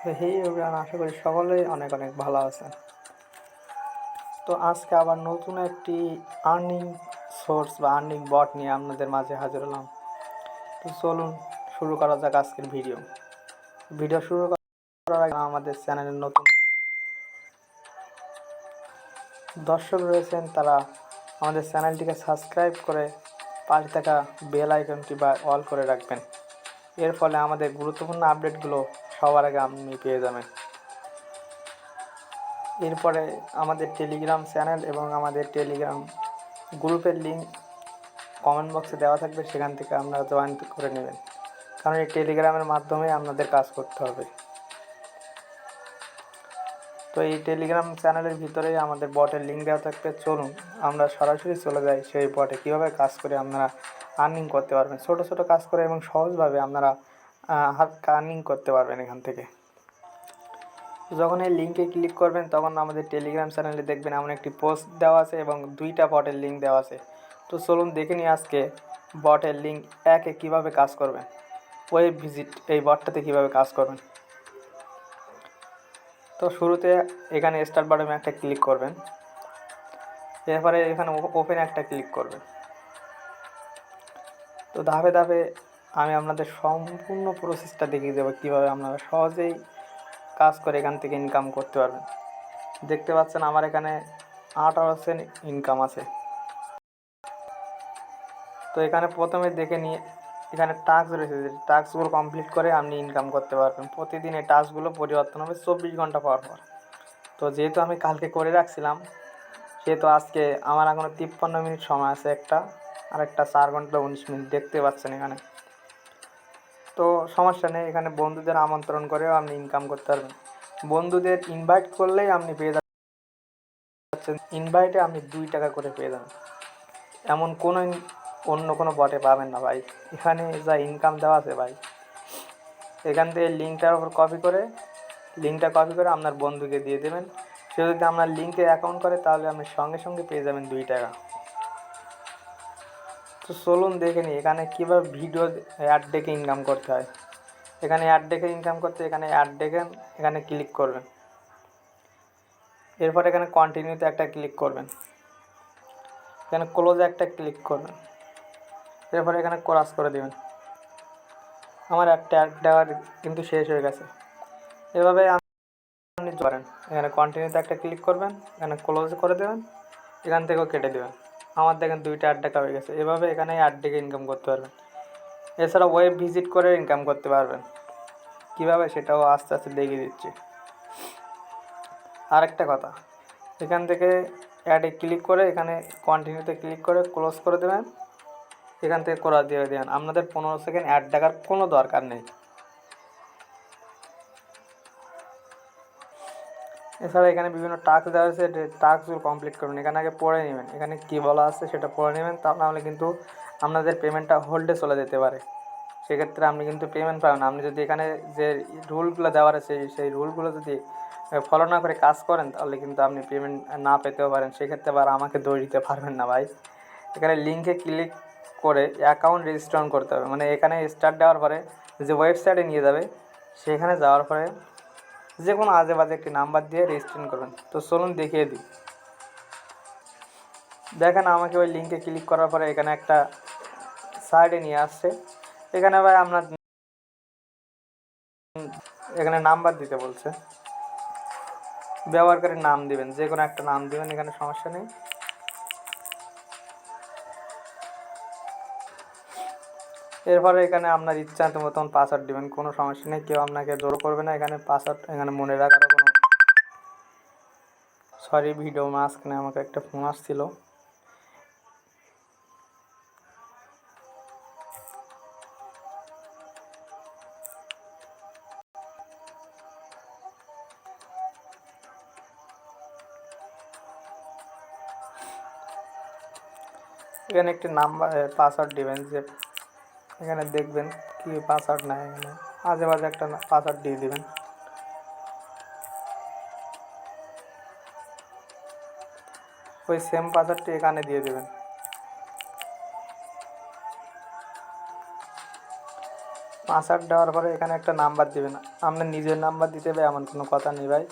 হেই everyone, আশা করি সকলেই অনেক অনেক ভালো আছেন। তো আজকে আবার নতুন একটি আর্নিং সোর্স বা আর্নিং বট নিয়ে আপনাদের মাঝে হাজির হলাম। তো চলুন শুরু করা যাক আজকের ভিডিও শুরু করার আগে আমাদের চ্যানেলের নতুন দর্শক রয়েছেন, তারা আমাদের চ্যানেলটিকে সাবস্ক্রাইব করে পাশে থাকা বেল আইকনটি বা অল করে রাখবেন। এর ফলে আমাদের গুরুত্বপূর্ণ আপডেটগুলো সবার আগে আপনি পেয়ে যাবেন। এরপরে আমাদের টেলিগ্রাম চ্যানেল এবং আমাদের টেলিগ্রাম গ্রুপের লিঙ্ক কমেন্ট বক্সে দেওয়া থাকবে, সেখান থেকে আপনারা জয়েন করে নেবেন, কারণ এই টেলিগ্রামের মাধ্যমে আপনাদের কাজ করতে হবে। তো এই টেলিগ্রাম চ্যানেলের ভিতরেই আমাদের বটের লিঙ্ক দেওয়া থাকবে। চলুন আমরা সরাসরি চলে যাই সেই বটে কীভাবে কাজ করে আপনারা আর্নিং করতে পারবেন, ছোটো ছোটো কাজ করে এবং সহজভাবে আপনারা আর্নিং করতে পারবেন এখান থেকে। যখন এই লিঙ্কে ক্লিক করবেন তখন আমাদের টেলিগ্রাম চ্যানেলে দেখবেন এমন একটি পোস্ট দেওয়া আছে এবং দুইটা বটের লিঙ্ক দেওয়া আছে। তো চলুন দেখে নিই আজকে বটের লিঙ্ক একে কীভাবে কাজ করবেন, ওয়েব ভিজিট এই বটটাতে কীভাবে কাজ করবেন। তো শুরুতে এখানে স্টার্ট বাটনে একটা ক্লিক করবেন, এরপরে এখানে ওপেন একটা ক্লিক করবেন। তো ধাপে ধাপে আমি আপনাদের সম্পূর্ণ প্রসেসটা দেখিয়ে দেবো কীভাবে আপনারা সহজেই কাজ করে এখান থেকে ইনকাম করতে পারবেন। দেখতে পাচ্ছেন আমার এখানে 18% ইনকাম আছে। তো এখানে প্রথমে দেখে নিয়ে এখানে টাস্ক রয়েছে, টাস্কগুলো কমপ্লিট করে আপনি ইনকাম করতে পারবেন। প্রতিদিন এই টাস্কগুলো পরিবর্তন হবে 24 ঘন্টা পর পর। তো যেহেতু আমি কালকে করে রাখছিলাম, সেহেতু আজকে আমার এখনও 53 মিনিট সময় আছে, আর একটা 4 ঘন্টা 19 মিনিট দেখতে পাচ্ছেন এখানে। তো সমস্যা নেই, এখানে বন্ধুদের আমন্ত্রণ করেও আপনি ইনকাম করতে পারবেন। বন্ধুদের ইনভাইট করলেই আপনি পেয়ে যাচ্ছেন, ইনভাইটে আপনি 2 টাকা করে পেয়ে যাবেন। এমন অন্য কোনো বটে পাবেন না ভাই, এখানে যা ইনকাম দেওয়া আছে ভাই। এখান থেকে লিঙ্কটার উপর লিঙ্কটা কপি করে আপনার বন্ধুকে দিয়ে দেবেন। সে যদি আপনার লিঙ্কে অ্যাকাউন্ট করে তাহলে আপনি সঙ্গে সঙ্গে পেয়ে যাবেন 2 টাকা। তো চলুন দেখে নিই এখানে কীভাবে ভিডিও অ্যাড দেখে ইনকাম করতে হয়। এখানে অ্যাড দেখে ইনকাম করতে এখানে অ্যাড দেখেন, এখানে ক্লিক করবেন। এরপর এখানে কন্টিনিউতে একটা ক্লিক করবেন, এখানে ক্লোজে একটা ক্লিক করবেন। এরপর এখানে ক্রস করে দেবেন। আমার একটা অ্যাড দেওয়া কিন্তু শেষ হয়ে গেছে। এভাবে আপনি করেন, এখানে কন্টিনিউতে একটা ক্লিক করবেন, এখানে ক্লোজ করে দেবেন, এখান থেকেও কেটে দেবেন। আমার দেখেন 2টা অ্যাড দেখা হয়ে গেছে। এভাবে এখানে অ্যাড দেখে ইনকাম করতে পারবেন। এছাড়া ওয়েব ভিজিট করে ইনকাম করতে পারবেন, কীভাবে সেটাও আস্তে আস্তে দেখিয়ে দিচ্ছি। আরেকটা কথা, এখান থেকে অ্যাডে ক্লিক করে এখানে কন্টিনিউতে ক্লিক করে ক্লোজ করে দেবেন, এখান থেকে করা দিয়ে দেবেন। আপনাদের 15 সেকেন্ড অ্যাড দেখার কোনো দরকার নেই। এছাড়া এখানে বিভিন্ন টাস্ক দেওয়া আছে, টাস্কগুলো কমপ্লিট করবেন। এখানে আগে পড়ে নেবেন, এখানে কী বলা আছে সেটা পড়ে নেবেন, তা নাহলে কিন্তু আপনাদের পেমেন্টটা হোল্ডে চলে যেতে পারে। সেক্ষেত্রে আপনি কিন্তু পেমেন্ট পাবেন না। আপনি যদি এখানে যে রুলগুলো দেওয়ার আছে সেই রুলগুলো যদি ফলো না করে কাজ করেন তাহলে কিন্তু আপনি পেমেন্ট না পেতেও পারেন। সেক্ষেত্রে আবার আমাকে দোষ দিতে পারবেন না ভাই। এখানে লিঙ্কে ক্লিক করে অ্যাকাউন্ট রেজিস্ট্রেশন করতে হবে, মানে এখানে স্টার্ট দেওয়ার পরে যে ওয়েবসাইটে নিয়ে যাবে, সেখানে যাওয়ার পরে যে কোনো আজে বাজে একটি নাম্বার দিয়ে রেজিস্ট্রেশন করবেন। তো চলুন দেখিয়ে দিই। দেখেন আমাকে ওই লিঙ্কে ক্লিক করার পরে এখানে একটা সাইডে নিয়ে আসছে। এখানে ভাই আপনার এখানে নাম্বার দিতে বলছে, ব্যবহারকারীর নাম দিবেন, যে কোনো একটা নাম দিবেন, এখানে সমস্যা নেই। এরপরে এখানে আপনার ইচ্ছা মতন পাসওয়ার্ড দিবেন, কোনো সমস্যা নেই, কেউ আপনাকে জোর করবে না। এখানে পাসওয়ার্ড এখানে মনে রাখারও কোনো ভিডিও মাঝখানে আমাকে একটা ফোন আসছিল। এখানে একটি নাম্বার পাসওয়ার্ড দিবেন, যে এখানে দেখবেন কি পাসওয়ার্ড নাই, এখানে আজে বাজে একটা পাসওয়ার্ড দিয়ে দিবেন। ওই সেম পাসওয়ার্ডটি এখানে দিয়ে দেবেন। পাসওয়ার্ড দেওয়ার পরে এখানে একটা নাম্বার দেবেন। আপনার নিজের নাম্বার দিতে হবে এমন কোনো কথা নেই ভাই,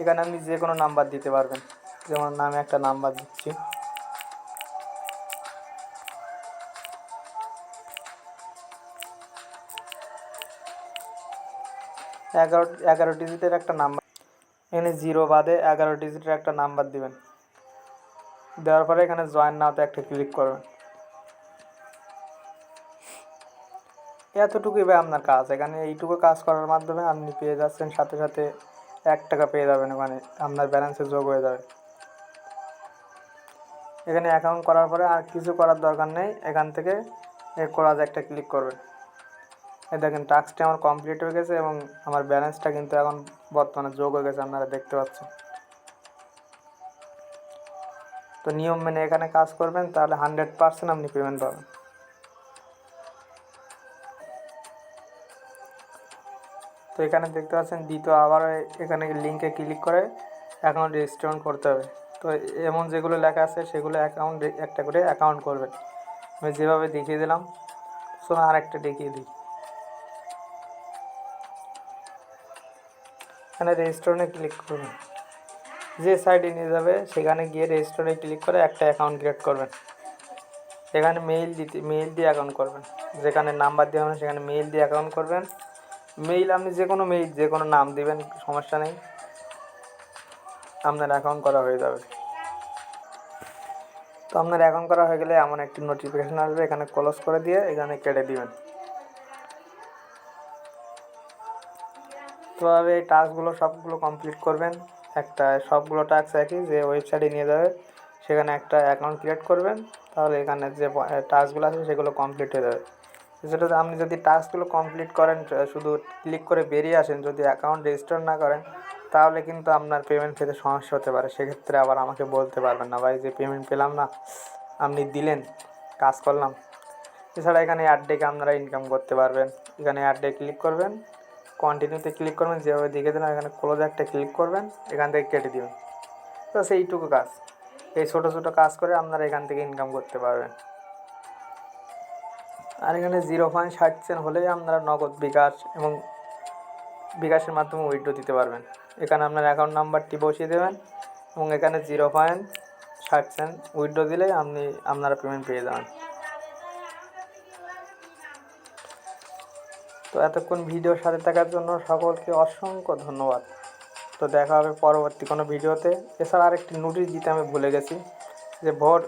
এখানে আপনি যে কোনো নাম্বার দিতে পারবেন। যেমন আমি একটা নাম্বার দিচ্ছি, 11 ডিজিটের একটা নাম্বার, এখানে 0 বাদে 11 ডিজিটের একটা নাম্বার দিবেন। দেওয়ার পরে এখানে জয়েন নাওতে একটা ক্লিক করবেন। এতটুকুই ভাই আপনার কাজ। এখানে এইটুকু কাজ করার মাধ্যমে আপনি পেয়ে যাচ্ছেন সাথে সাথে 1 টাকা পেয়ে যাবেন, মানে আপনার ব্যালেন্সে যোগ হয়ে যাবে। এখানে অ্যাকাউন্ট করার পরে আর কিছু করার দরকার নেই, এখান থেকে করাতে একটা ক্লিক করবেন। এই দেখেন টাস্কটি আমার কমপ্লিট হয়ে গেছে এবং আমার ব্যালেন্সটা কিন্তু এখন বর্তমানে যোগ হয়ে গেছে, আপনারা দেখতে পাচ্ছেন। তো নিয়ম মেনে এখানে কাজ করবেন, তাহলে 100% আপনি পেমেন্ট পাবেন। তো এখানে দেখতে পাচ্ছেন দ্বিতীয় আবার এখানে লিঙ্কে ক্লিক করে অ্যাকাউন্ট রেজিস্ট্রেশন করতে হবে। তো এমন যেগুলো লেখা আছে সেগুলো অ্যাকাউন্ট একটা করে অ্যাকাউন্ট করবেন। আমি যেভাবে দেখিয়ে দিলাম, সো আর একটা দেখিয়ে দিই। এখানে রেজিস্ট্রেশনে ক্লিক করবেন, যে সাইটে নিয়ে যাবে সেখানে গিয়ে রেজিস্ট্রেশনে ক্লিক করে একটা অ্যাকাউন্ট ক্রিয়েট করবেন। এখানে মেইল দিয়ে অ্যাকাউন্ট করবেন, যেখানে নাম্বার দেওয়া হবে সেখানে মেইল দিয়ে অ্যাকাউন্ট করবেন। মেইল আপনি যে কোনো নাম দিবেন, সমস্যা নেই, আপনার অ্যাকাউন্ট করা হয়ে যাবে। তো আপনার অ্যাকাউন্ট করা হয়ে গেলে এমন একটি নোটিফিকেশান আসবে, এখানে ক্লোজ করে দিয়ে এখানে কেটে দিবেন। তো এভাবে এই টাস্কগুলো সবগুলো কমপ্লিট করবেন। সবগুলো টাস্ক একই, যে ওয়েবসাইটে নিয়ে যাবে সেখানে একটা অ্যাকাউন্ট ক্রিয়েট করবেন, তাহলে এখানে যে টাস্কগুলো আছে সেগুলো কমপ্লিট হয়ে যাবে। সেটা আপনি যদি টাস্কগুলো কমপ্লিট করেন, শুধু ক্লিক করে বেরিয়ে আসেন, যদি অ্যাকাউন্ট রেজিস্টার না করেন, তাহলে কিন্তু আপনার পেমেন্ট পেতে সমস্যা হতে পারে। সেক্ষেত্রে আবার আমাকে বলতে পারবেন না, ভাই যে পেমেন্ট পেলাম না, আপনি দিলেন, কাজ করলাম। এছাড়া এখানে অ্যাড ডেকে আপনারা ইনকাম করতে পারবেন। এখানে অ্যাড ডে ক্লিক করবেন, কন্টিনিউতে ক্লিক করবেন, যেভাবে দেখে দিলাম এখানে ক্লোজ একটা ক্লিক করবেন, এখান থেকে কেটে দিবেন। তো সেইটুকু কাজ, এই ছোটো ছোটো কাজ করে আপনারা এখান থেকে ইনকাম করতে পারবেন। আর এখানে 0.60 হলেই আপনারা নগদ বিকাশ এবং বিকাশের মাধ্যমে উইথড্র দিতে পারবেন। এখানে আপনার অ্যাকাউন্ট নাম্বারটি বসিয়ে দেবেন এবং এখানে 0.60 উইথড্র দিলেই আপনারা পেমেন্ট পেয়ে যাবেন। তো এতক্ষণ ভিডিওর সাথে থাকার জন্য সকলকে অসংখ্য ধন্যবাদ। তো দেখা হবে পরবর্তী কোনো ভিডিওতে। এছাড়া আরেকটি নোটিশ দিতে আমি ভুলে গেছি, যে ভোর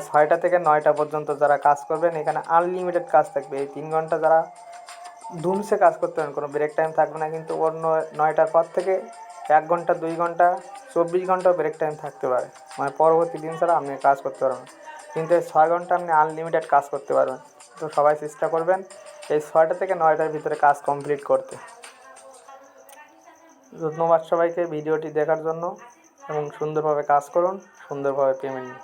6টা থেকে 9টা পর্যন্ত যারা কাজ করবেন এখানে আনলিমিটেড কাজ থাকবে। এই 3 ঘন্টা যারা ধুমসে কাজ করতে পারেন, কোনো ব্রেক টাইম থাকবে না। কিন্তু অন্য 9টার পর থেকে 1 ঘন্টা 2 ঘন্টা 24 ঘন্টা ব্রেক টাইম থাকতে পারে, মানে পরবর্তী দিন ছাড়া আপনি কাজ করতে পারবেন। কিন্তু এই 6 ঘন্টা আপনি আনলিমিটেড কাজ করতে পারবেন। তো সবাই চেষ্টা করবেন এই 6টা থেকে 9টার ভিতরে কাজ কমপ্লিট করতে। ধন্যবাদ সবাইকে ভিডিওটি দেখার জন্য, এবং সুন্দরভাবে কাজ করুন, সুন্দরভাবে পেমেন্ট নিন।